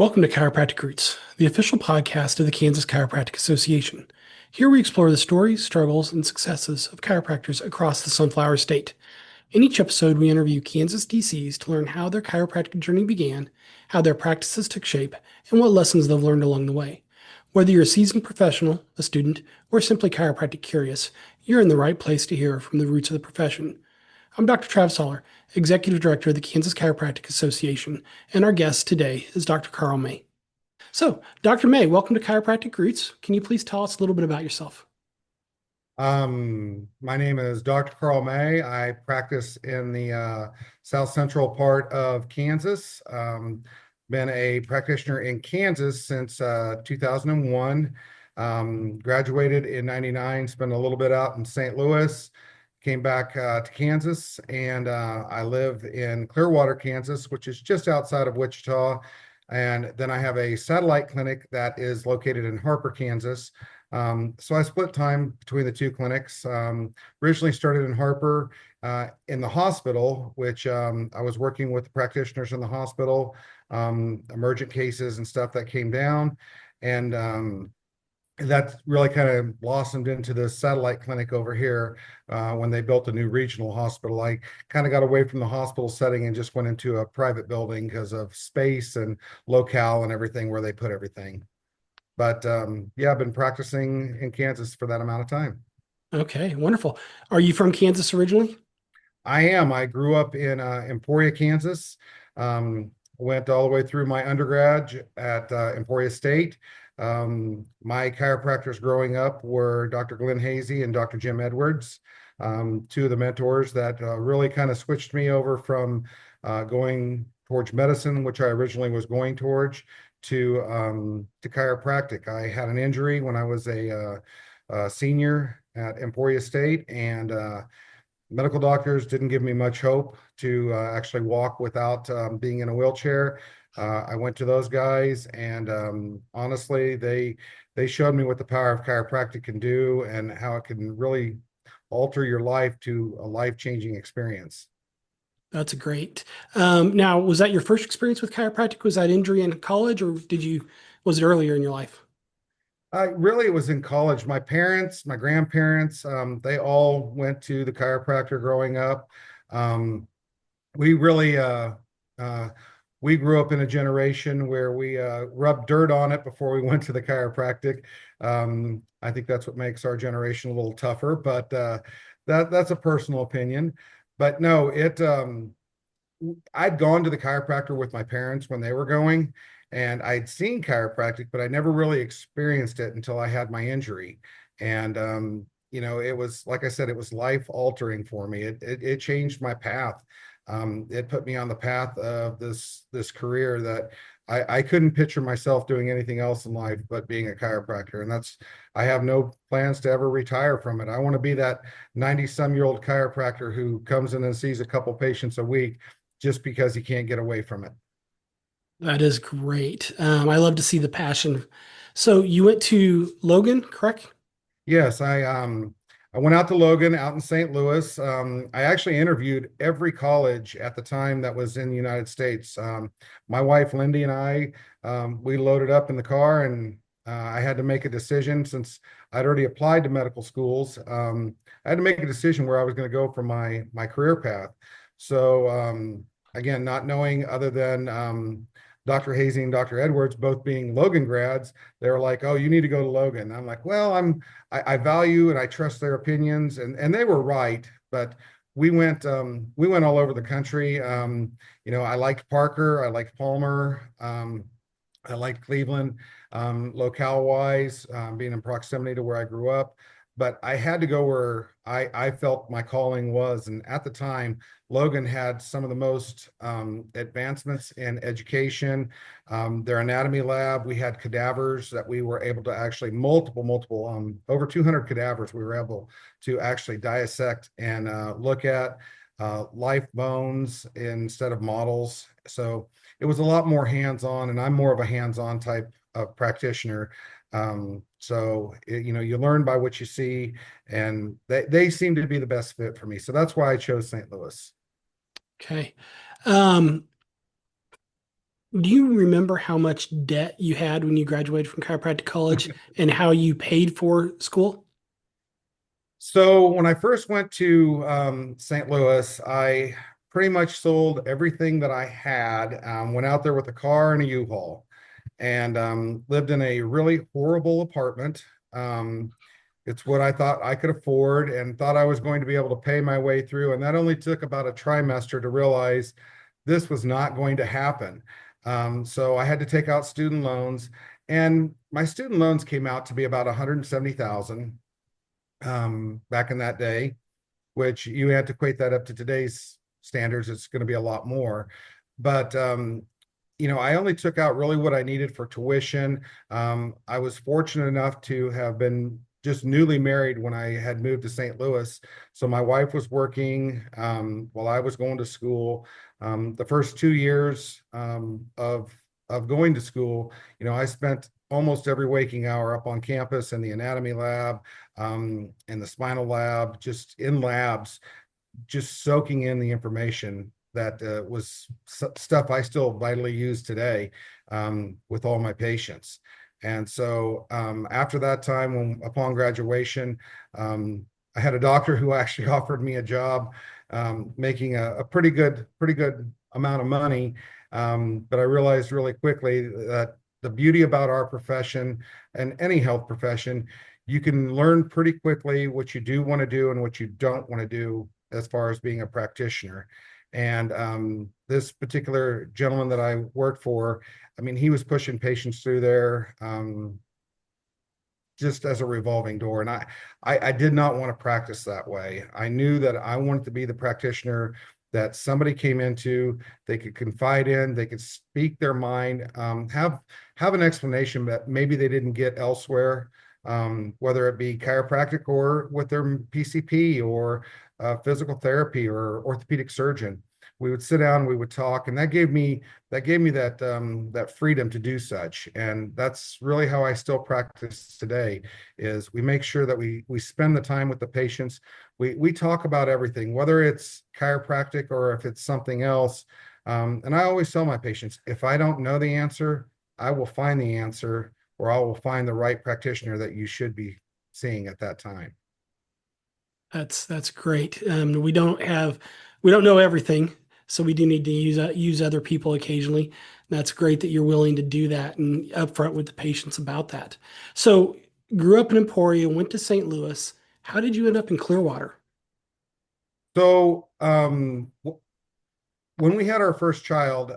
Welcome to Chiropractic Roots, the official podcast of the Kansas Chiropractic Association. Here we explore the stories, struggles, and successes of chiropractors across the Sunflower State. In each episode, we interview Kansas DCs to learn how their chiropractic journey began, how their practices took shape, and what lessons they've learned along the way. Whether you're a seasoned professional, a student, or simply chiropractic curious, you're in the right place to hear from the roots of the profession. I'm Dr. Travis Oller, Executive Director of the Kansas Chiropractic Association, and our guest today is Dr. Karl May. So, Dr. May, welcome to Chiropractic Roots. Can you please tell us a little bit about yourself? My name is Dr. Karl May. I practice in the south central part of Kansas. Been a practitioner in Kansas since 2001. Graduated in 99, spent a little bit out in St. Louis, came back to Kansas, and I live in Clearwater, Kansas, which is just outside of Wichita. And then I have a satellite clinic that is located in Harper, Kansas. So I split time between the two clinics. Originally started in Harper in the hospital, which I was working with the practitioners in the hospital, emergent cases and stuff that came down. And that really kind of blossomed into the satellite clinic over here when they built a new regional hospital. I kind of got away from the hospital setting and just went into a private building because of space and locale and everything where they put everything. But yeah, I've been practicing in Kansas for that amount of time. Okay, wonderful. Are you from Kansas originally? I am. I grew up in Emporia, Kansas. Went all the way through my undergrad at Emporia State. My chiropractors growing up were Dr. Glenn Hazy and Dr. Jim Edwards, two of the mentors that really kind of switched me over from going towards medicine, which I originally was going towards, to chiropractic. I had an injury when I was a senior at Emporia State, and medical doctors didn't give me much hope to actually walk without being in a wheelchair. I went to those guys, and honestly, they showed me what the power of chiropractic can do and how it can really alter your life to a life-changing experience. That's great. Now, was that your first experience with chiropractic? Was that injury in college, or was it earlier in your life? Really, it was in college. My parents, my grandparents, they all went to the chiropractor growing up. Um, we really uh, we grew up in a generation where we rubbed dirt on it before we went to the chiropractic. I think that's what makes our generation a little tougher, but that's a personal opinion. But no, it I'd gone to the chiropractor with my parents when they were going, and I'd seen chiropractic, but I never really experienced it until I had my injury. And it was like I said, it was life altering for me. It changed my path. It put me on the path of this career that I couldn't picture myself doing anything else in life but being a chiropractor. And I have no plans to ever retire from it. I want to be that 90-some-year-old chiropractor who comes in and sees a couple patients a week just because he can't get away from it. That is great. I love to see the passion. So you went to Logan, correct? Yes, I went out to Logan out in St. Louis. I actually interviewed every college at the time that was in the United States. My wife Lindy and I, we loaded up in the car, and I had to make a decision since I'd already applied to medical schools. I had to make a decision where I was going to go for my career path. So again, not knowing other than Dr. Hazy and Dr. Edwards both being Logan grads, they were like, "Oh, you need to go to Logan." I'm like, "Well, I value and I trust their opinions," and they were right. But we went all over the country. I liked Parker, I liked Palmer, I liked Cleveland, locale wise, being in proximity to where I grew up. But I had to go where I felt my calling was. And at the time, Logan had some of the most advancements in education. Their anatomy lab, we had cadavers that we were able to actually multiple, over 200 cadavers we were able to actually dissect and look at life bones instead of models. So it was a lot more hands-on, and I'm more of a hands-on type of practitioner. You learn by what you see, and they seem to be the best fit for me. So that's why I chose St. Louis. Okay. Um, Do you remember how much debt you had when you graduated from chiropractic college and how you paid for school? So when I first went to St. Louis, I pretty much sold everything that I had, went out there with a car and a U-Haul, and lived in a really horrible apartment. Um, it's what I thought I could afford and thought I was going to be able to pay my way through. And that only took about a trimester to realize this was not going to happen. So I had to take out student loans, and my student loans came out to be about 170,000 back in that day, which you had to equate that up to today's standards. It's going to be a lot more. But I only took out really what I needed for tuition. I was fortunate enough to have been just newly married when I had moved to St. Louis. So my wife was working while I was going to school. The first 2 years of going to school, I spent almost every waking hour up on campus in the anatomy lab, in the spinal lab, just in labs, just soaking in the information that was stuff I still vitally use today with all my patients. And so after that time, upon graduation, I had a doctor who actually offered me a job, making a pretty good amount of money. But I realized really quickly that the beauty about our profession and any health profession, you can learn pretty quickly what you do want to do and what you don't want to do as far as being a practitioner. And this particular gentleman that I worked for, I mean, he was pushing patients through there just as a revolving door. And I did not want to practice that way. I knew that I wanted to be the practitioner that somebody came into, they could confide in, they could speak their mind, have an explanation that maybe they didn't get elsewhere, whether it be chiropractic or with their PCP or physical therapy or orthopedic surgeon. We would sit down, we would talk, and that gave me that freedom to do such. And that's really how I still practice today. Is we make sure that we spend the time with the patients. We talk about everything, whether it's chiropractic or if it's something else. And I always tell my patients, if I don't know the answer, I will find the answer, or I will find the right practitioner that you should be seeing at that time. That's great. We don't know everything, so we do need to use other people occasionally. And that's great that you're willing to do that and upfront with the patients about that. So, grew up in Emporia, went to St. Louis. How did you end up in Clearwater? So when we had our first child,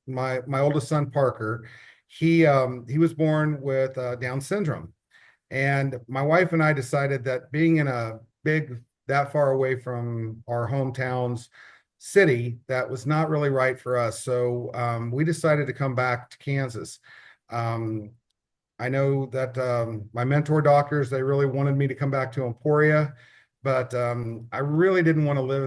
my oldest son Parker, he was born with Down syndrome, and my wife and I decided that being in a big that far away from our hometowns city, that was not really right for us. So we decided to come back to Kansas. Um, I know that my mentor doctors, they really wanted me to come back to Emporia, but I really didn't want to live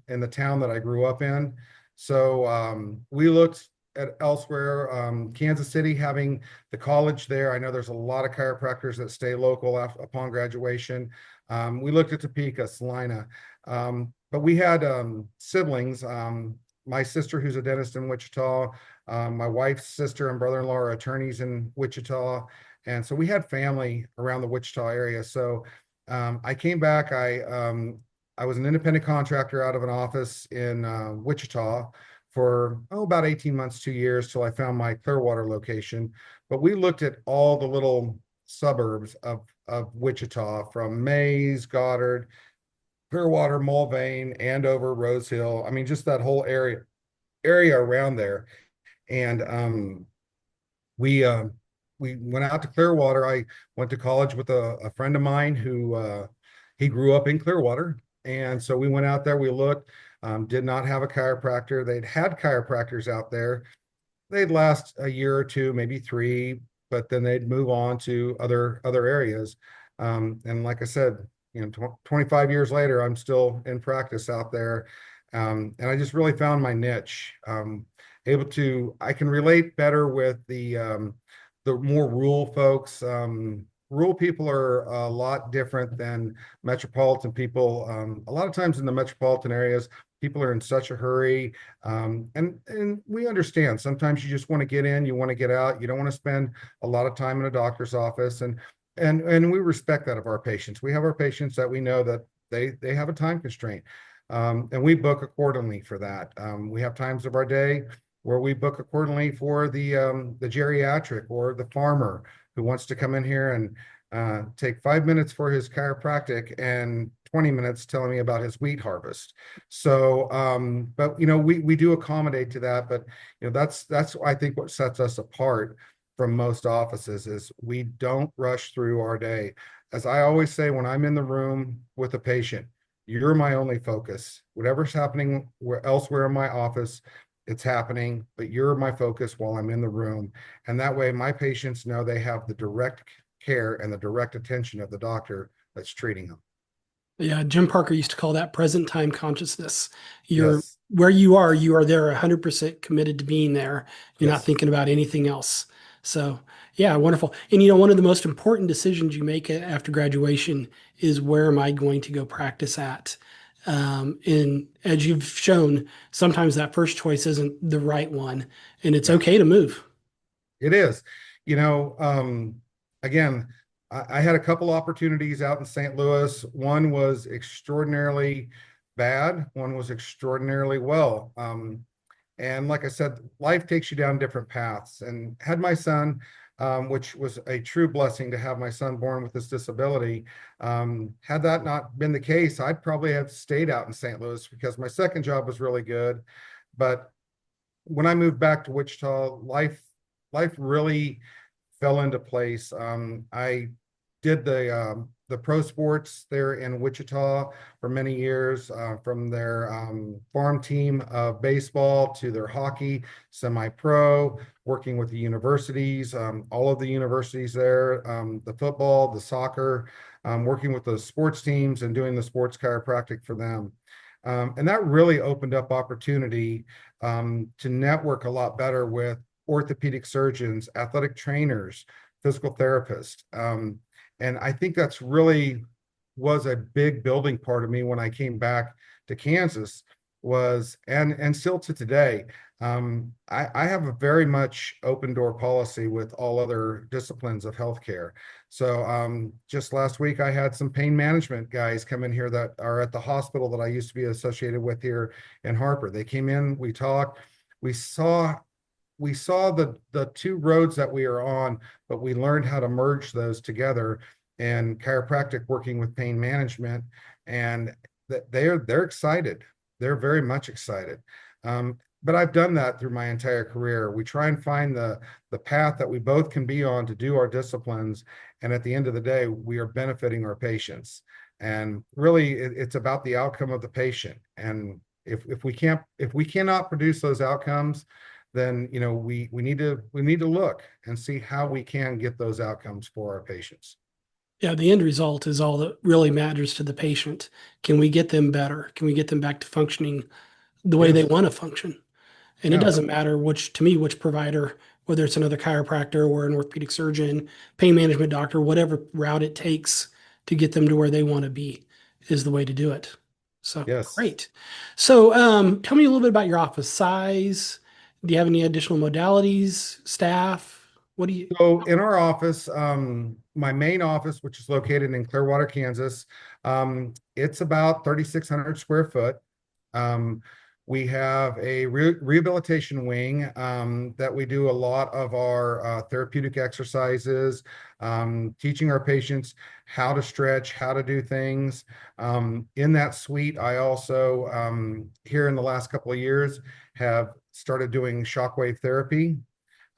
in the town that I grew up in. So we looked at elsewhere. Kansas City, having the college there, I know there's a lot of chiropractors that stay local upon graduation. We looked at Topeka, Salina, but we had siblings. My sister, who's a dentist in Wichita, my wife's sister and brother-in-law are attorneys in Wichita. And so we had family around the Wichita area. So I came back. I was an independent contractor out of an office in Wichita for about 18 months, 2 years, till I found my Clearwater location. But we looked at all the little suburbs of Wichita, from Mays, Goddard, Clearwater, Mulvane, Andover, Rose Hill. I mean, just that whole area around there. And we we went out to Clearwater. I went to college with a friend of mine who he grew up in Clearwater, and so we went out there. We looked, did not have a chiropractor. They'd had chiropractors out there. They'd last a year or two, maybe three, but then they'd move on to other areas. And like I said, 25 years later, I'm still in practice out there, and I just really found my niche. I can relate better with the more rural folks. Rural people are a lot different than metropolitan people. A lot of times in the metropolitan areas, People are in such a hurry. And we understand sometimes you just want to get in, you want to get out, you don't want to spend a lot of time in a doctor's office. And we respect that of our patients. We have our patients that we know that they have a time constraint. And we book accordingly for that. We have times of our day where we book accordingly for the geriatric or the farmer who wants to come in here and take 5 minutes for his chiropractic and 20 minutes telling me about his wheat harvest. So, but we do accommodate to that. But that's I think what sets us apart from most offices is we don't rush through our day. As I always say, when I'm in the room with a patient, you're my only focus. Whatever's happening elsewhere in my office, it's happening, but you're my focus while I'm in the room. And that way my patients know they have the direct care and the direct attention of the doctor that's treating them. Yeah, Jim Parker used to call that present time consciousness. You're Yes, where you are there 100% committed to being there. You're not yes, thinking about anything else. So, yeah, wonderful. And one of the most important decisions you make after graduation is where am I going to go practice at? And as you've shown, sometimes that first choice isn't the right one, and it's yeah. okay to move. It is. You know, again, I had a couple opportunities out in St. Louis. One was extraordinarily bad, one was extraordinarily well. And like I said, life takes you down different paths. And had my son, which was a true blessing to have my son born with this disability. Had that not been the case, I'd probably have stayed out in St. Louis because my second job was really good. But when I moved back to Wichita, life really fell into place. I did the pro sports there in Wichita for many years, from their farm team of baseball to their hockey, semi-pro, working with the universities, all of the universities there, the football, the soccer, working with the sports teams and doing the sports chiropractic for them. And that really opened up opportunity to network a lot better with orthopedic surgeons, athletic trainers, physical therapists. And I think that's really was a big building part of me when I came back to Kansas was, and still to today, I have a very much open door policy with all other disciplines of healthcare. So just last week, I had some pain management guys come in here that are at the hospital that I used to be associated with here in Harper. They came in, we talked, we saw the two roads that we are on, but we learned how to merge those together and chiropractic working with pain management. And they're excited. They're very much excited. But I've done that through my entire career. We try and find the path that we both can be on to do our disciplines. And at the end of the day, we are benefiting our patients. And really, it's about the outcome of the patient. And if we cannot produce those outcomes, then we need to look and see how we can get those outcomes for our patients. Yeah, the end result is all that really matters to the patient. Can we get them better? Can we get them back to functioning the way they Yes. want to function? And it Yeah. doesn't matter to me, which provider, whether it's another chiropractor or an orthopedic surgeon, pain management doctor, whatever route it takes to get them to where they want to be is the way to do it. So Yes. great. So tell me a little bit about your office size. Do you have any additional modalities, staff? What do you? So in our office, my main office, which is located in Clearwater, Kansas, it's about 3,600 square foot. Um, we have a rehabilitation wing that we do a lot of our therapeutic exercises, teaching our patients how to stretch, how to do things. In that suite, I also, here in the last couple of years, have started doing shockwave therapy.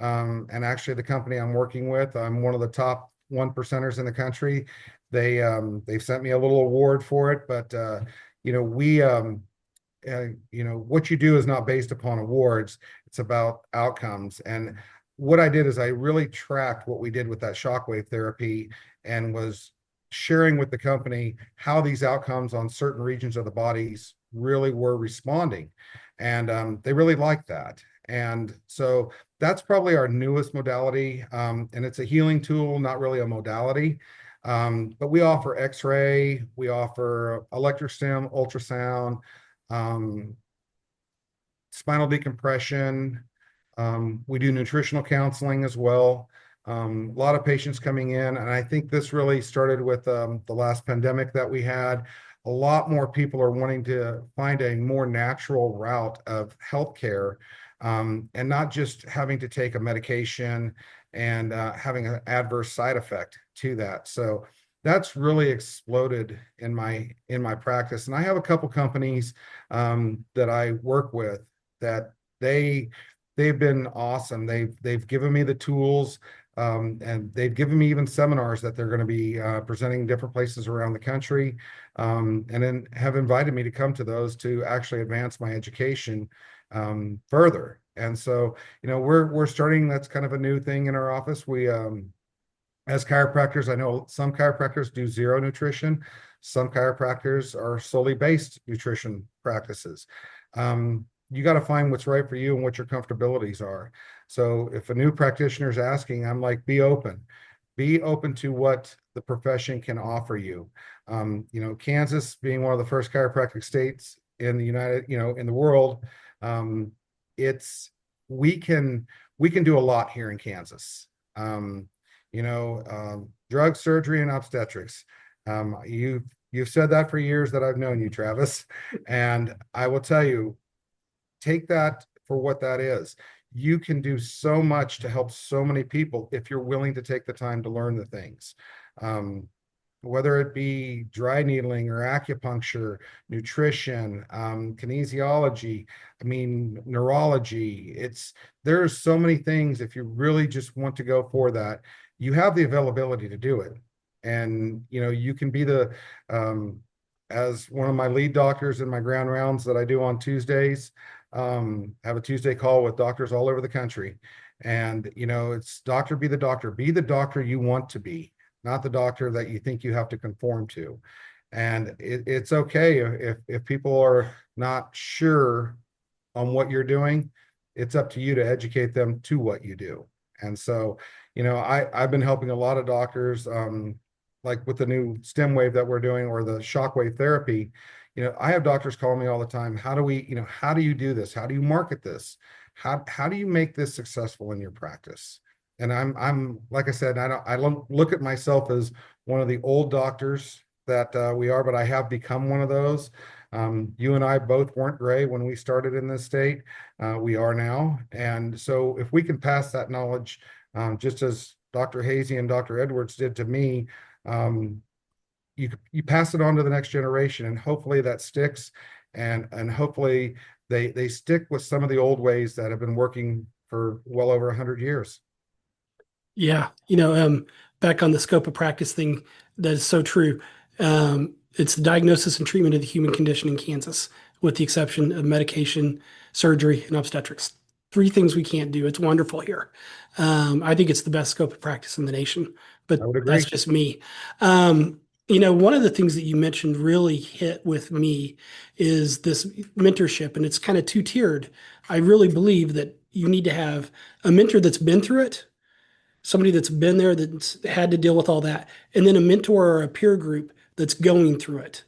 And actually, the company I'm working with, I'm one of the top 1%ers in the country. They've sent me a little award for it, but we what you do is not based upon awards. It's about outcomes. And what I did is I really tracked what we did with that shockwave therapy and was sharing with the company how these outcomes on certain regions of the bodies really were responding. And they really liked that. And so that's probably our newest modality. And it's a healing tool, not really a modality. But we offer X-ray, we offer electrostim, ultrasound, um, spinal decompression. We do nutritional counseling as well. A lot of patients coming in, and I think this really started with the last pandemic that we had. A lot more people are wanting to find a more natural route of healthcare, and not just having to take a medication and having an adverse side effect to that. So that's really exploded in my practice. And I have a couple companies that I work with that they they've been awesome. They've given me the tools, and they've given me even seminars that they're going to be presenting different places around the country, and then have invited me to come to those to actually advance my education further. And so, we're starting. That's kind of a new thing in our office. We as chiropractors, I know some chiropractors do zero nutrition. Some chiropractors are solely based nutrition practices. You got to find what's right for you and what your comfortabilities are. So if a new practitioner is asking, I'm like, be open to what the profession can offer you. Kansas being one of the first chiropractic states in the in the world, it's we can do a lot here in Kansas. Drug surgery and obstetrics. You've said that for years that I've known you, Travis, and I will tell you, take that for what that is. You can do so much to help so many people if you're willing to take the time to learn the things. Whether it be dry needling or acupuncture, nutrition, kinesiology, neurology. There's so many things. If you really just want to go for that, you have the availability to do it. And, you can be as one of my lead doctors in my ground rounds that I do on Tuesdays, have a Tuesday call with doctors all over the country. And, it's be the doctor you want to be, not the doctor that you think you have to conform to. And it's okay if people are not sure on what you're doing. It's up to you to educate them to what you do. And so, I've been helping a lot of doctors, like with the new stem wave that we're doing, or the shockwave therapy. I have doctors call me all the time. How do you do this? How do you market this? How do you make this successful in your practice? And I'm like I said, I don't look at myself as one of the old doctors that we are, but I have become one of those. You and I both weren't gray when we started in this state. We are now. And so if we can pass that knowledge, just as Dr. Hazy and Dr. Edwards did to me, you pass it on to the next generation, and hopefully that sticks, and hopefully they stick with some of the old ways that have been working for well over 100 years. Yeah, back on the scope of practice thing, that is so true. It's the diagnosis and treatment of the human condition in Kansas, with the exception of medication, surgery, and obstetrics. Three things we can't do. It's wonderful here. I think it's the best scope of practice in the nation, I but would that's agree. just me. One of the things that you mentioned really hit with me is this mentorship, and it's kind of two-tiered. I really believe that you need to have a mentor that's been through it, somebody that's been there, that's had to deal with all that, and then a mentor or a peer group that's going through it.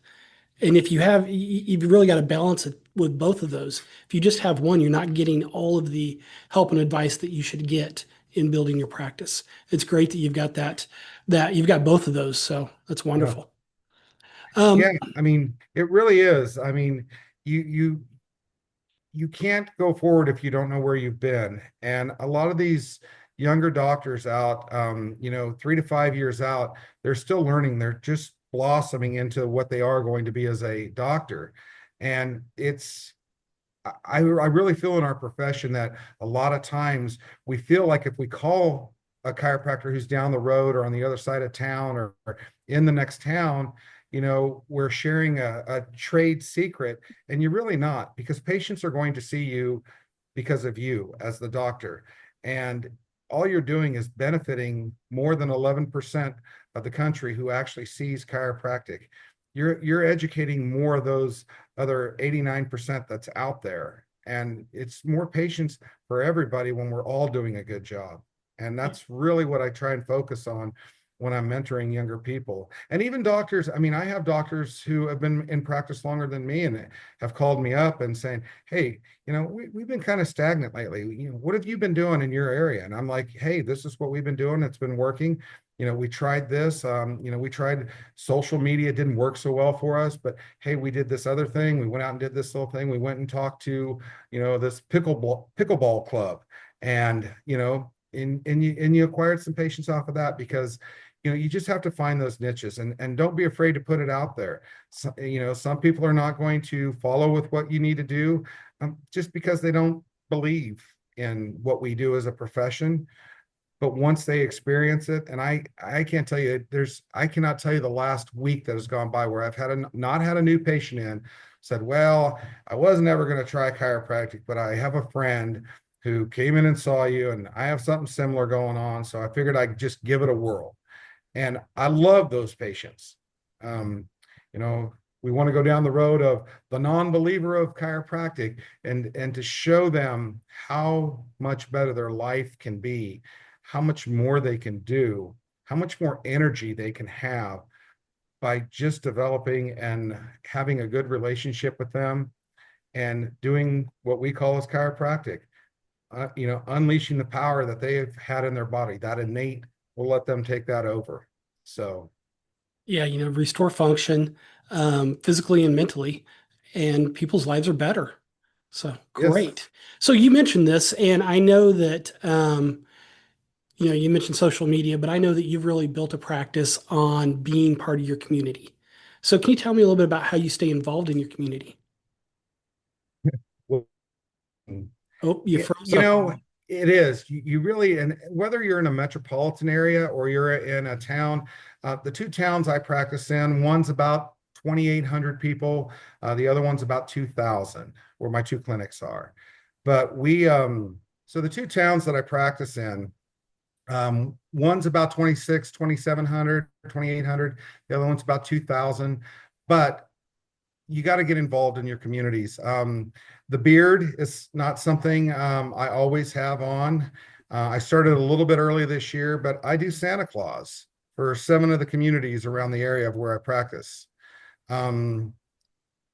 And if you've really got to balance it with both of those. If you just have one, you're not getting all of the help and advice that you should get in building your practice. It's great that you've got that you've got both of those. So that's Yeah. wonderful. Yeah. Um, It really is. You you you can't go forward if you don't know where you've been. And a lot of these younger doctors out, 3 to 5 years out, they're still learning. They're just blossoming into what they are going to be as a doctor. And I really feel in our profession that a lot of times we feel like if we call a chiropractor who's down the road or on the other side of town, or in the next town, we're sharing a trade secret, and you're really not, because patients are going to see you because of you as the doctor. And all you're doing is benefiting more than 11% of the country who actually sees chiropractic. You're educating more of those other 89% that's out there. And it's more patients for everybody when we're all doing a good job. And that's really what I try and focus on. when I'm mentoring younger people. And even doctors, I mean, I have doctors who have been in practice longer than me and have called me up and saying, hey, we've been kind of stagnant lately. What have you been doing in your area? And I'm like, hey, this is what we've been doing. It's been working. We tried this. We tried social media, didn't work so well for us, but hey, we did this other thing. We went out and did this little thing. We went and talked to, this pickleball club, and you acquired some patients off of that because you just have to find those niches, and don't be afraid to put it out there. So, some people are not going to follow with what you need to do, just because they don't believe in what we do as a profession. But once they experience it, and I can't tell you, I cannot tell you the last week that has gone by where I've not had a new patient in, said, well, I was never going to try chiropractic, but I have a friend who came in and saw you, and I have something similar going on, so I figured I'd just give it a whirl. And I love those patients. Um, you know, we want to go down the road of the non-believer of chiropractic, and to show them how much better their life can be, how much more they can do, how much more energy they can have by just developing and having a good relationship with them and doing what we call as chiropractic. Unleashing the power that they have had in their body, that innate, will let them take that over. So, Yeah, restore function, physically and mentally, and people's lives are better. So yes. great. So you mentioned this, and I know that you mentioned social media, but I know that you've really built a practice on being part of your community. So can you tell me a little bit about how you stay involved in your community? Well, Oh, you it, froze up on me. it is. You really, and whether you're in a metropolitan area or you're in a town, the two towns I practice in, one's about 2,800 people, the other one's about 2,000, where my two clinics are. But so the two towns that I practice in, one's about 26, 2,700, 2,800. The other one's about 2,000. But you got to get involved in your communities. The beard is not something I always have on. I started a little bit early this year, but I do Santa Claus for 7 of the communities around the area of where I practice. Um,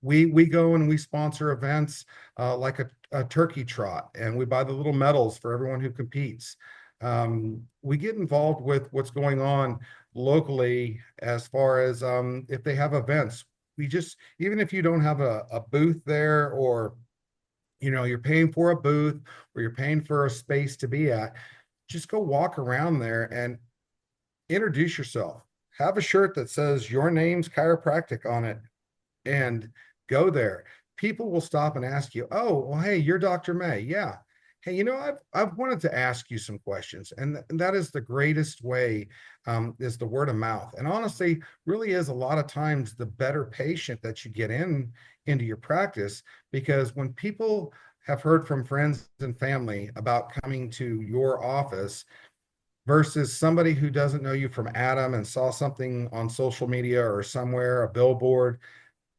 we go and we sponsor events like a turkey trot, and we buy the little medals for everyone who competes. We get involved with what's going on locally as far as if they have events. We just, even if you don't have a booth there, or you're paying for a booth, or you're paying for a space to be at, just go walk around there and introduce yourself. Have a shirt that says your name's chiropractic on it, and go there. People will stop and ask you, oh, well, hey, you're Dr. May. Yeah. Hey, I've wanted to ask you some questions. And that is the greatest way, is the word of mouth. And honestly, really is a lot of times the better patient that you get into your practice, because when people have heard from friends and family about coming to your office versus somebody who doesn't know you from Adam and saw something on social media or somewhere, a billboard,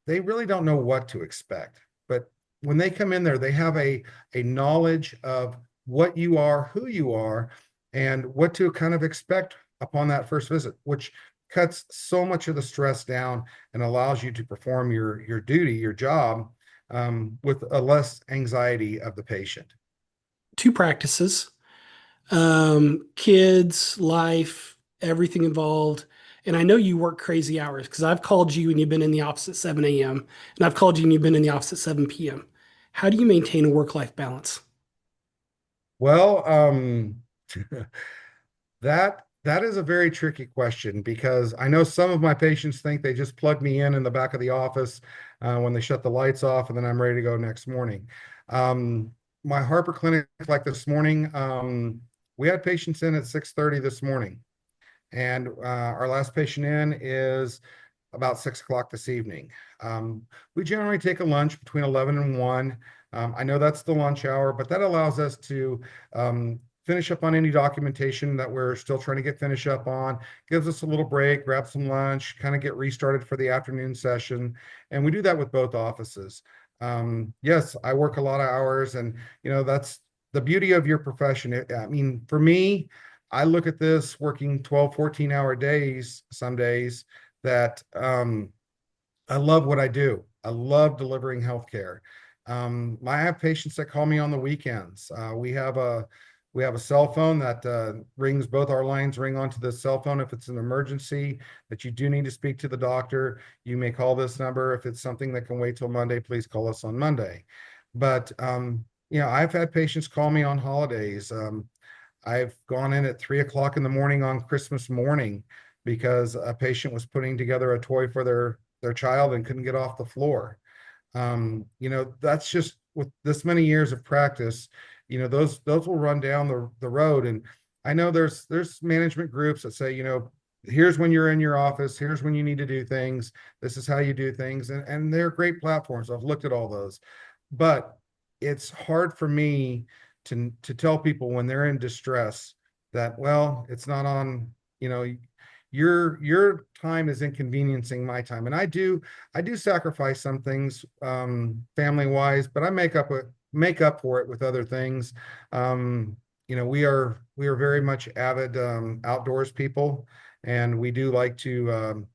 they really don't know what to expect. But when they come in there, they have a knowledge of what you are, who you are, and what to kind of expect upon that first visit, which cuts so much of the stress down and allows you to perform your duty, your job, with a less anxiety of the patient. Two practices, kids, life, everything involved. And I know you work crazy hours because I've called you and you've been in the office at 7 a.m. and I've called you and you've been in the office at 7 p.m. How do you maintain a work-life balance? Well, that is a very tricky question, because I know some of my patients think they just plug me in the back of the office when they shut the lights off, and then I'm ready to go next morning. Um, my Harper clinic, like this morning, we had patients in at 6:30 this morning, and our last patient in is about 6 o'clock this evening. We generally take a lunch between 11 and 1. I know that's the lunch hour, but that allows us to finish up on any documentation that we're still trying to get finished up on, gives us a little break, grab some lunch, kind of get restarted for the afternoon session. And we do that with both offices. Yes, I work a lot of hours, and that's the beauty of your profession. I mean, for me, I look at this working 12, 14-hour days, some days that I love what I do. I love delivering healthcare. I have patients that call me on the weekends. We have a cell phone that rings. Both our lines ring onto the cell phone. If it's an emergency that you do need to speak to the doctor, you may call this number. If it's something that can wait till Monday, please call us on Monday. But I've had patients call me on holidays. I've gone in at 3 o'clock in the morning on Christmas morning because a patient was putting together a toy for their child and couldn't get off the floor. That's just with this many years of practice, those will run down the road. And I know there's management groups that say, here's when you're in your office, here's when you need to do things, this is how you do things. And they're great platforms. I've looked at all those, but it's hard for me to tell people when they're in distress that, well, it's not on, your time is inconveniencing my time. And I do sacrifice some things family wise, but I make up for it with other things. We are very much avid outdoors people, and we like to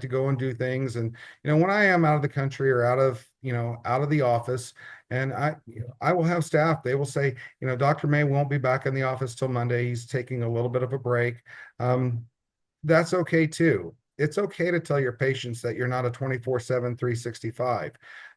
go and do things. And when I am out of the country or out of the office, and I will have staff, they will say, Dr. May won't be back in the office till Monday. He's taking a little bit of a break. That's okay too. It's okay to tell your patients that you're not a 24/7, 365.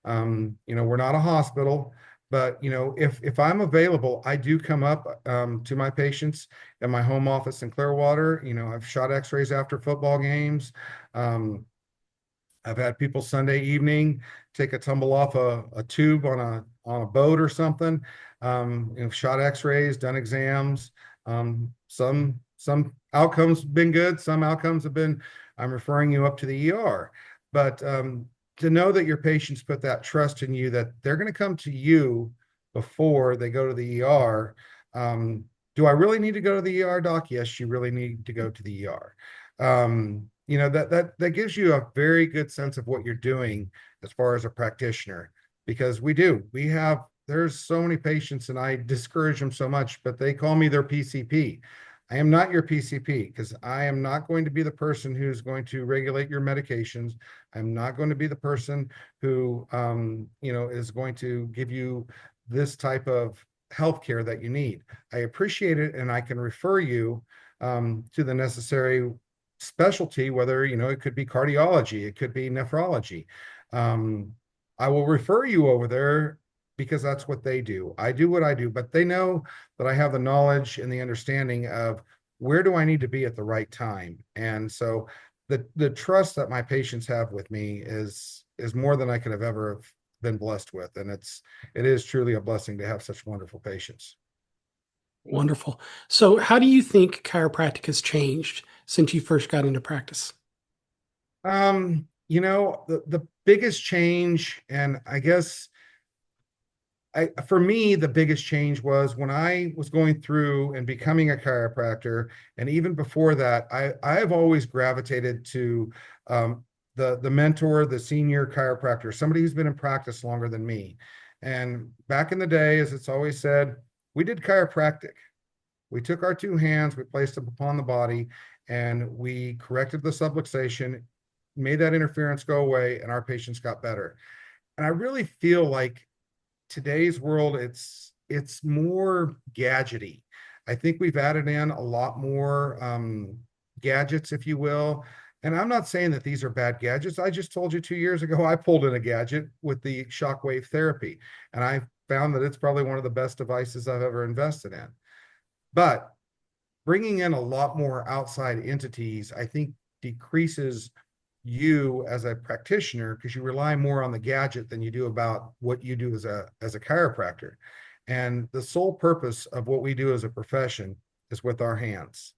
We're not a hospital, but if I'm available, I do come up to my patients in my home office in Clearwater. I've shot x-rays after football games. I've had people Sunday evening take a tumble off a tube on a boat or something. Shot x-rays, done exams. Some outcomes have been good, some outcomes have been, I'm referring you up to the ER. But to know that your patients put that trust in you, that they're going to come to you before they go to the ER. Do I really need to go to the ER, doc? Yes, you really need to go to the ER. That gives you a very good sense of what you're doing as far as a practitioner, because there's so many patients, and I discourage them so much, but they call me their PCP. I am not your PCP, because I am not going to be the person who's going to regulate your medications. I'm not going to be the person who, is going to give you this type of healthcare that you need. I appreciate it, and I can refer you to the necessary specialty, whether, it could be cardiology, it could be nephrology. I will refer you over there because that's what they do. I do what I do, but they know that I have the knowledge and the understanding of where do I need to be at the right time. And so the trust that my patients have with me is more than I could have ever have been blessed with. And it is truly a blessing to have such wonderful patients. Wonderful. So, how do you think chiropractic has changed since you first got into practice? The biggest change, and I guess for me, the biggest change was when I was going through and becoming a chiropractor. And even before that, I have always gravitated to the mentor, the senior chiropractor, somebody who's been in practice longer than me. And back in the day, as it's always said, we did chiropractic. We took our two hands, we placed them upon the body, and we corrected the subluxation, made that interference go away, and our patients got better. And I really feel like today's world, it's more gadgety. I think we've added in a lot more gadgets, if you will. And I'm not saying that these are bad gadgets. I just told you 2 years ago, I pulled in a gadget with the shockwave therapy, and I found that it's probably one of the best devices I've ever invested in. But bringing in a lot more outside entities, I think, decreases you as a practitioner, because you rely more on the gadget than you do about what you do as a chiropractor. And the sole purpose of what we do as a profession is with our hands,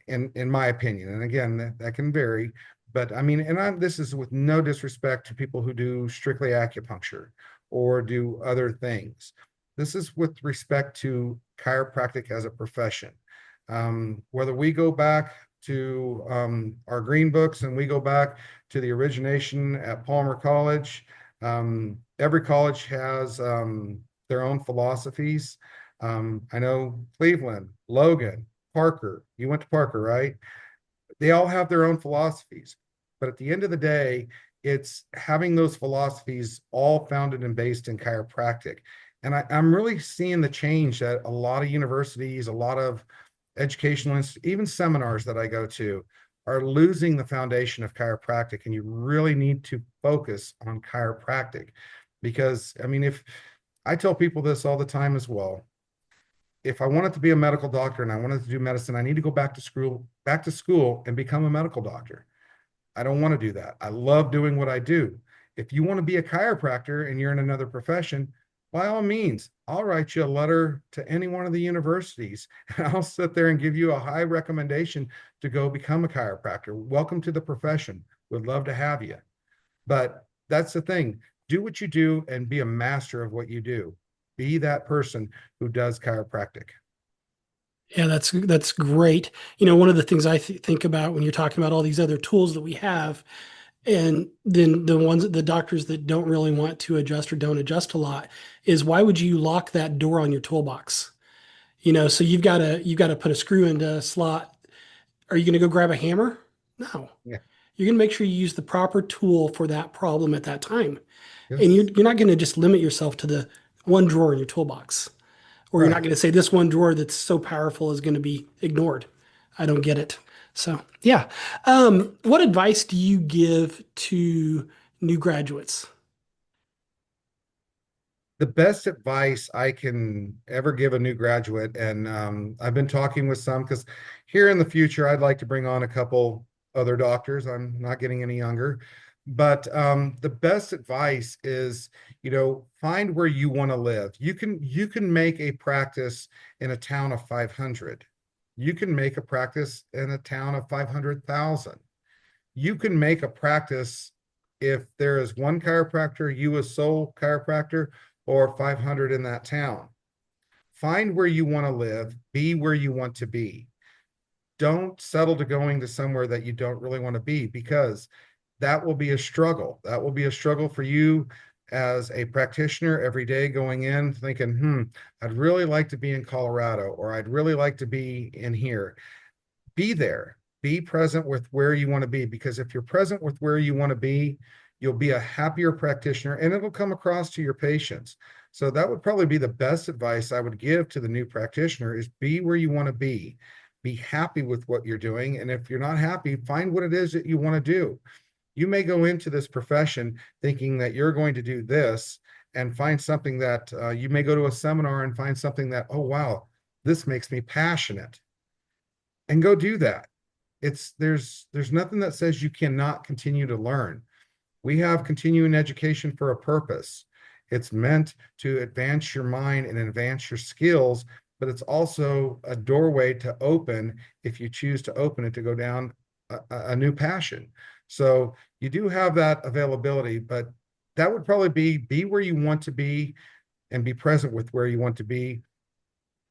in my opinion. And again, that can vary, but I mean, this is with no disrespect to people who do strictly acupuncture or do other things. This is with respect to chiropractic as a profession. Whether we go back to our green books and we go back to the origination at Palmer College, every college has their own philosophies. I know Cleveland, Logan, Parker. You went to Parker, right? They all have their own philosophies. But at the end of the day, it's having those philosophies all founded and based in chiropractic. And I'm really seeing the change that a lot of universities, a lot of educational, even seminars that I go to, are losing the foundation of chiropractic. And you really need to focus on chiropractic. Because, I mean, if I tell people this all the time as well, if I wanted to be a medical doctor and I wanted to do medicine, I need to go back to school and become a medical doctor. I don't want to do that. I love doing what I do. If you want to be a chiropractor and you're in another profession, by all means, I'll write you a letter to any one of the universities and I'll sit there and give you a high recommendation to go become a chiropractor. Welcome to the profession. Would love to have you. But that's the thing. Do what you do and be a master of what you do. Be that person who does chiropractic. Yeah, that's great. You know, one of the things I think about when you're talking about all these other tools that we have, and then the ones the doctors that don't really want to adjust or don't adjust a lot, is why would you lock that door on your toolbox? You know, so you've got to put a screw into a slot. Are you going to go grab a hammer? No. Yeah. You're going to make sure you use the proper tool for that problem at that time. And you're, Yes. you're not going to just limit yourself to the one drawer in your toolbox. Or you're not Right. going to say this one drawer that's so powerful is going to be ignored. I don't get it. So, yeah. What advice do you give to new graduates? The best advice I can ever give a new graduate, and I've been talking with some because here in the future, I'd like to bring on a couple other doctors. I'm not getting any younger, but the best advice is, find where you want to live. You can make a practice in a town of 500. You can make a practice in a town of 500,000. You can make a practice if there is one chiropractor, you a sole chiropractor, or 500 in that town. Find where you want to live, be where you want to be. Don't settle to going to somewhere that you don't really want to be because that will be a struggle. That will be a struggle for you as a practitioner every day going in thinking, I'd really like to be in Colorado or I'd really like to be in here. Be there, be present with where you want to be, because if you're present with where you want to be, you'll be a happier practitioner and it'll come across to your patients. So that would probably be the best advice I would give to the new practitioner is be where you want to be happy with what you're doing. And if you're not happy, find what it is that you want to do. You may go into this profession thinking that you're going to do this and find something that you may go to a seminar and find something that, oh, wow, this makes me passionate, and go do that. There's nothing that says you cannot continue to learn. We have continuing education for a purpose. It's meant to advance your mind and advance your skills, but it's also a doorway to open if you choose to open it to go down a new passion. So you do have that availability, but that would probably be where you want to be and be present with where you want to be,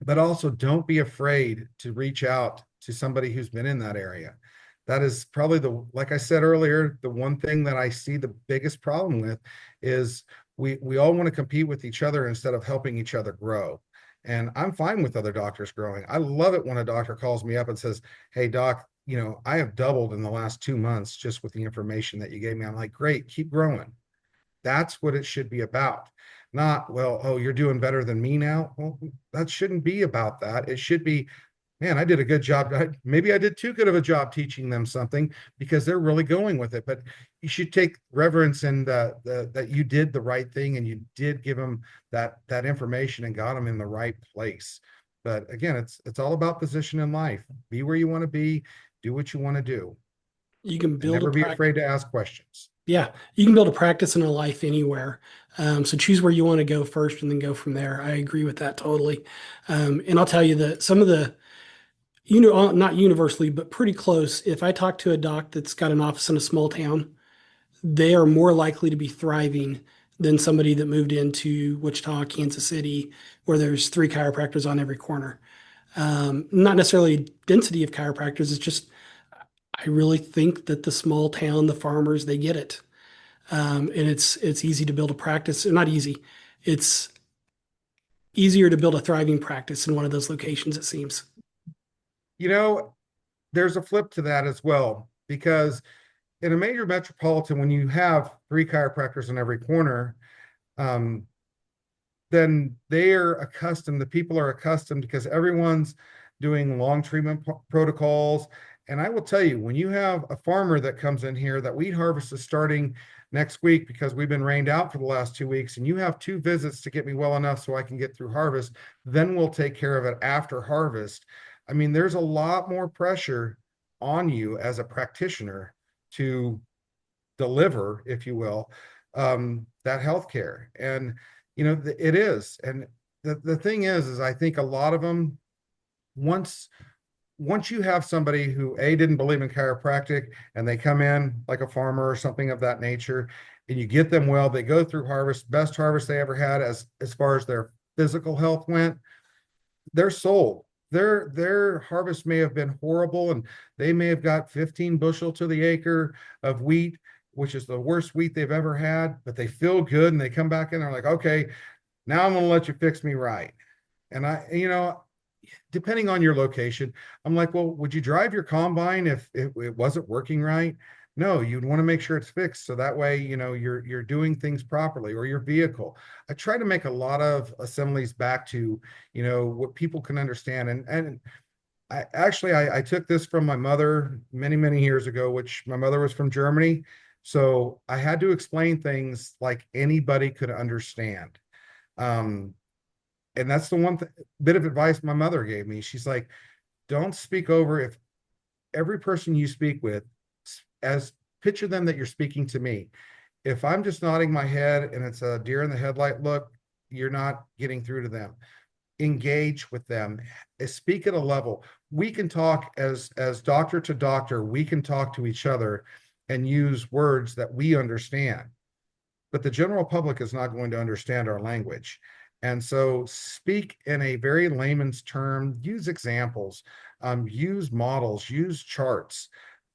but also don't be afraid to reach out to somebody who's been in that area. That is probably like I said earlier, the one thing that I see the biggest problem with is we all want to compete with each other instead of helping each other grow. And I'm fine with other doctors growing. I love it when a doctor calls me up and says, "Hey doc, I have doubled in the last 2 months just with the information that you gave me." I'm like, "Great, keep growing." That's what it should be about. Not, well, oh, you're doing better than me now. Well, that shouldn't be about that. It should be, man, I did a good job. Maybe I did too good of a job teaching them something because they're really going with it. But you should take reverence in that you did the right thing and you did give them that information and got them in the right place. But again, it's all about position in life. Be where you want to be, do what you want to do, You can and build a never be practice. afraid to ask questions. Yeah, you can build a practice and a life anywhere. So choose where you want to go first and then go from there. I agree with that totally. And I'll tell you that some of the, not universally, but pretty close. If I talk to a doc that's got an office in a small town, they are more likely to be thriving than somebody that moved into Wichita, Kansas City, where there's three chiropractors on every corner. Not necessarily density of chiropractors. It's just I really think that the small town, the farmers, they get it. And it's easy to build a practice. Not easy. It's easier to build a thriving practice in one of those locations, it seems. You know, there's a flip to that as well, because in a major metropolitan, when you have three chiropractors in every corner, um, then they are accustomed, the people are accustomed because everyone's doing long treatment protocols. And I will tell you, when you have a farmer that comes in here, that wheat harvest is starting next week because we've been rained out for the last 2 weeks, and you have 2 visits to get me well enough so I can get through harvest, then we'll take care of it after harvest. I mean, there's a lot more pressure on you as a practitioner to deliver, if you will, that healthcare. And it is. And the thing is I think a lot of them, once once you have somebody who didn't believe in chiropractic, and they come in like a farmer or something of that nature, and you get them well, they go through harvest, best harvest they ever had as far as their physical health went, they're sold. Their harvest may have been horrible, and they may have got 15 bushel to the acre of wheat, which is the worst wheat they've ever had, but they feel good, and they come back in, they're like, okay, now I'm going to let you fix me right. And depending on your location, I'm like, well, would you drive your combine if it wasn't working right? No, you'd want to make sure it's fixed, so that way, you're doing things properly, or your vehicle. I try to make a lot of assemblies back to, what people can understand. And I took this from my mother many, many years ago, which my mother was from Germany. So I had to explain things like anybody could understand. Um, and that's the bit of advice my mother gave me. She's like, don't speak over, if every person you speak with, as picture them that you're speaking to me. If I'm just nodding my head and it's a deer in the headlight look, you're not getting through to them. Engage with them, speak at a level. We can talk as doctor to doctor, we can talk to each other and use words that we understand, but the general public is not going to understand our language. And so speak in a very layman's term, use examples, use models, use charts,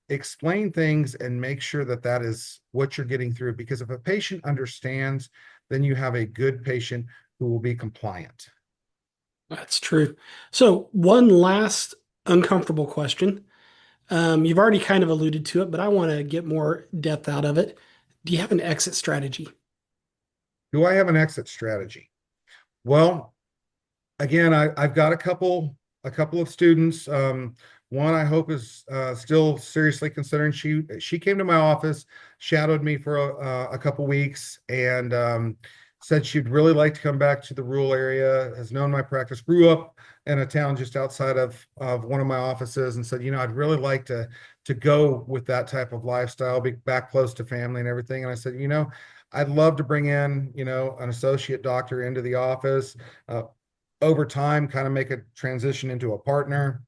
explain things, and make sure that that is what you're getting through. Because if a patient understands, then you have a good patient who will be compliant. That's true. So, one last uncomfortable question. You've already kind of alluded to it, but I want to get more depth out of it. Do you have an exit strategy? Do I have an exit strategy? Well, again, I've got a couple of students. One I hope is still seriously considering. She came to my office, shadowed me for a couple weeks, and said she'd really like to come back to the rural area. Has known my practice, grew up in a town just outside of one of my offices, and said, I'd really like to go with that type of lifestyle, be back close to family and everything. And I said, I'd love to bring in, an associate doctor into the office. Over time, kind of make a transition into a partner,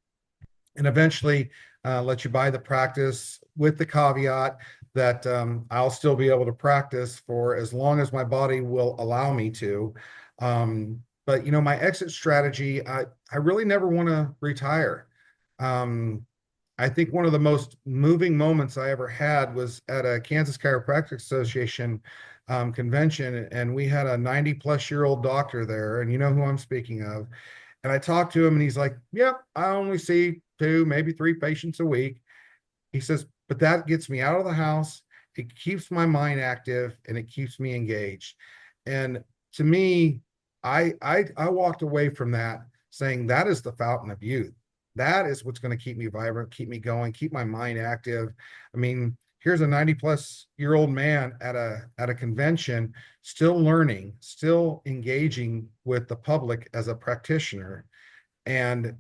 and eventually let you buy the practice, with the caveat that I'll still be able to practice for as long as my body will allow me to. But my exit strategy, I really never want to retire. Um, I think one of the most moving moments I ever had was at a Kansas Chiropractic Association convention, and we had a 90-plus-year-old doctor there, and you know who I'm speaking of. And I talked to him, and he's like, "Yep, I only see two, maybe three patients a week." He says, "But that gets me out of the house. It keeps my mind active, and it keeps me engaged." And to me, I walked away from that saying that is the fountain of youth. That is what's going to keep me vibrant, keep me going, keep my mind active. I mean, here's a 90-plus-year-old man at a convention, still learning, still engaging with the public as a practitioner. And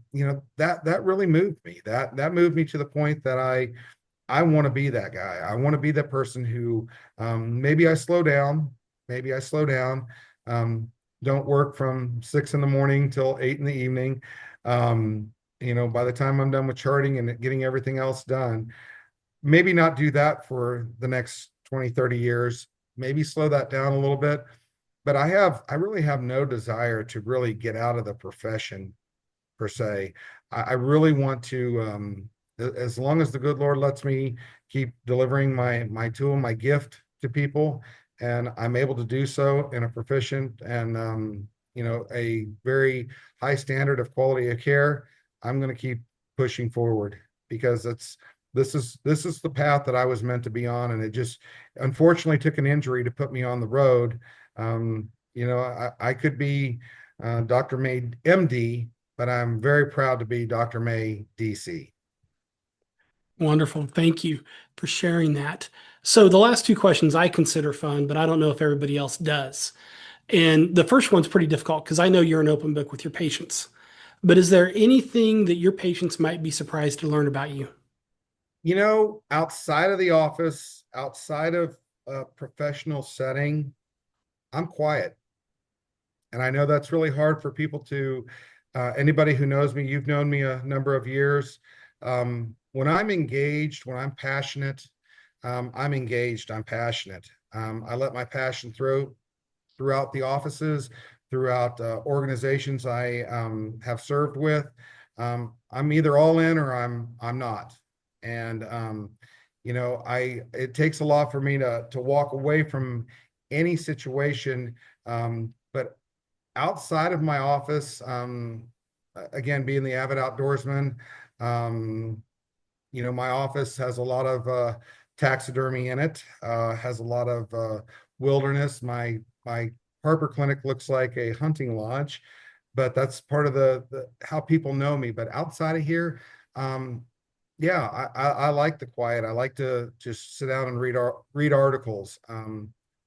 that really moved me. That moved me to the point that I want to be that guy. I want to be that person who, maybe I slow down, maybe I slow down, um, don't work from 6 in the morning till 8 in the evening. By the time I'm done with charting and getting everything else done, maybe not do that for the next 20, 30 years, maybe slow that down a little bit. But I really have no desire to really get out of the profession per se. I really want to, as long as the good Lord lets me keep delivering my tool, my gift to people, and I'm able to do so in a proficient and a very high standard of quality of care, I'm going to keep pushing forward because this is the path that I was meant to be on, and it just unfortunately took an injury to put me on the road. I could be Dr. May MD, but I'm very proud to be Dr. May DC. Wonderful. Thank you for sharing that. So the last two questions I consider fun, but I don't know if everybody else does. And the first one's pretty difficult because I know you're an open book with your patients. But is there anything that your patients might be surprised to learn about you? Outside of the office, outside of a professional setting, I'm quiet. And I know that's really hard for people to, anybody who knows me, you've known me a number of years. When I'm engaged, when I'm passionate, I'm engaged, I'm passionate. I let my passion throughout the offices, throughout organizations I have served with. I'm either all in or I'm not. And it takes a lot for me to walk away from any situation. But outside of my office, again, being the avid outdoorsman, um, my office has a lot of taxidermy in it, has a lot of wilderness. My Harper clinic looks like a hunting lodge, but that's part of the how people know me. But outside of here, um, yeah, I like the quiet. I like to just sit down and read articles.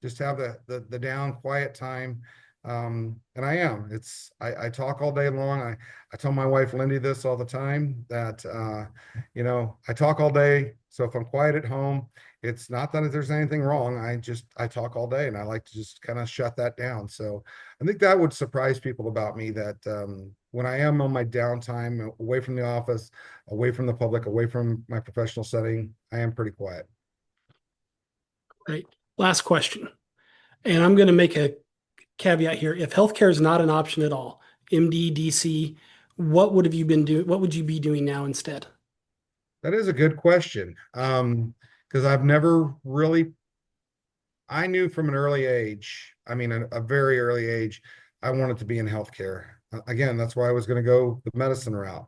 Just have the down quiet time. And I talk all day long. I tell my wife Lindy this all the time that I talk all day. So if I'm quiet at home, it's not that there's anything wrong. I talk all day and I like to just kind of shut that down. So I think that would surprise people about me that when I am on my downtime away from the office, away from the public, away from my professional setting, I am pretty quiet. Right. Last question. And I'm going to make a caveat here. If healthcare is not an option at all, MD, DC, what would have you been doing? What would you be doing now instead? That is a good question. Because I've never really, I knew from an early age, I mean, a very early age, I wanted to be in healthcare. Again, that's why I was going to go the medicine route.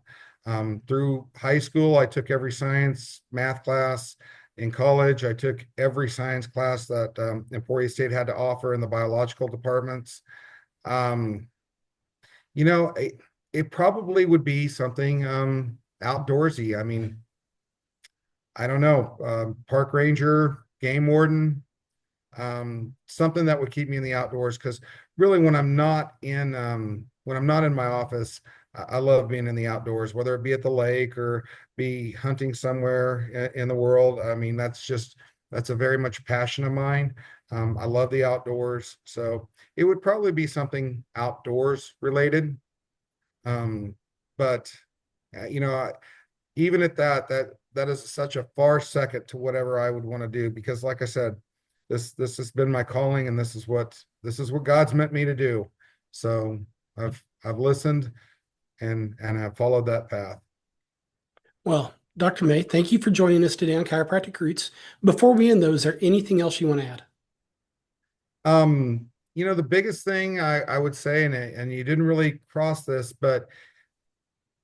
Through high school, I took every science math class. In college, I took every science class that Emporia State had to offer in the biological departments. Um, it probably would be something outdoorsy. I mean, I don't know, park ranger, game warden, something that would keep me in the outdoors. Because really, when I'm not in my office, I love being in the outdoors, whether it be at the lake or be hunting somewhere in the world. I mean, that's a very much passion of mine. I love the outdoors, so it would probably be something outdoors related. But you know, even at that is such a far second to whatever I would want to do because, like I said, this has been my calling, and this is what God's meant me to do. So I've listened and have followed that path. Well, Dr. May, thank you for joining us today on Chiropractic Roots. Before we end, though, is there anything else you want to add? The biggest thing I would say, and you didn't really cross this, but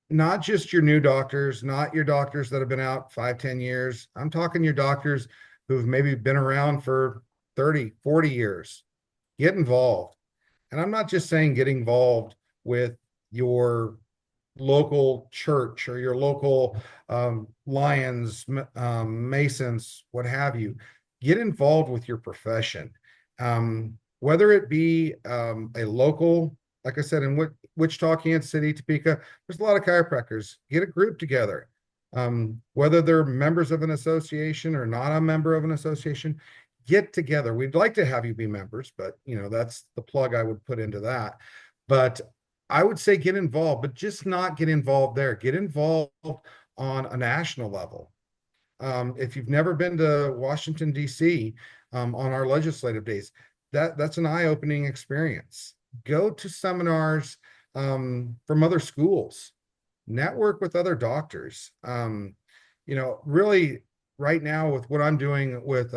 not just your new doctors, not your doctors that have been out 5, 10 years. I'm talking your doctors who've maybe been around for 30, 40 years. Get involved. And I'm not just saying get involved with your local church or your local Lions, Masons, what have you. Get involved with your profession. Whether it be a local, like I said, in Wichita, Kansas City, Topeka, there's a lot of chiropractors. Get a group together. Whether they're members of an association or not a member of an association, get together. We'd like to have you be members, but that's the plug I would put into that. But I would say get involved, but just not get involved there. Get involved on a national level. If you've never been to Washington, D.C., on our legislative days, that's an eye-opening experience. Go to seminars from other schools, network with other doctors. Really, right now with what I'm doing with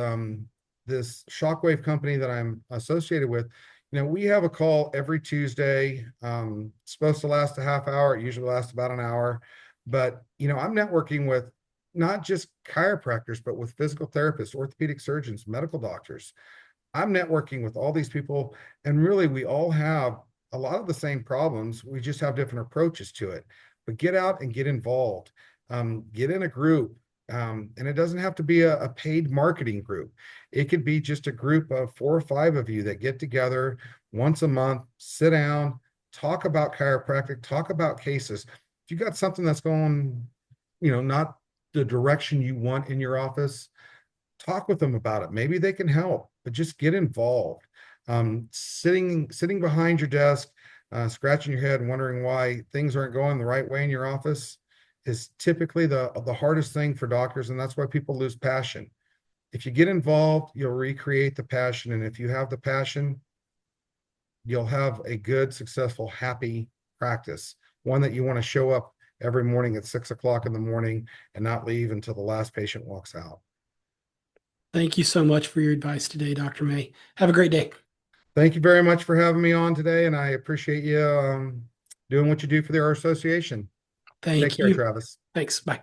this shockwave company that I'm associated with, we have a call every Tuesday. It's supposed to last a half hour. It usually lasts about an hour. But, I'm networking with not just chiropractors, but with physical therapists, orthopedic surgeons, medical doctors. I'm networking with all these people, and really, we all have a lot of the same problems. We just have different approaches to it. But get out and get involved. Get in a group, and it doesn't have to be a paid marketing group. It could be just a group of 4 or 5 of you that get together once a month, sit down, talk about chiropractic, talk about cases. If you got something that's going, not the direction you want in your office, talk with them about it. Maybe they can help, but just get involved. Sitting behind your desk, scratching your head and wondering why things aren't going the right way in your office is typically the hardest thing for doctors, and that's why people lose passion. If you get involved, you'll recreate the passion, and if you have the passion, you'll have a good, successful, happy practice, one that you want to show up every morning at 6 o'clock in the morning and not leave until the last patient walks out. Thank you so much for your advice today, Dr. May. Have a great day. Thank you very much for having me on today, and I appreciate you doing what you do for our association. Take Thank care, you. Travis. Thanks. Bye.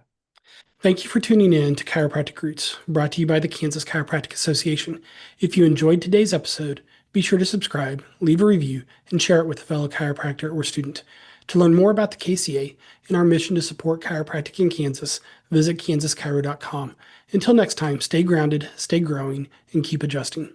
Thank you for tuning in to Chiropractic Roots, brought to you by the Kansas Chiropractic Association. If you enjoyed today's episode, be sure to subscribe, leave a review, and share it with a fellow chiropractor or student. To learn more about the KCA and our mission to support chiropractic in Kansas, visit kansaschiro.com. Until next time, stay grounded, stay growing, and keep adjusting.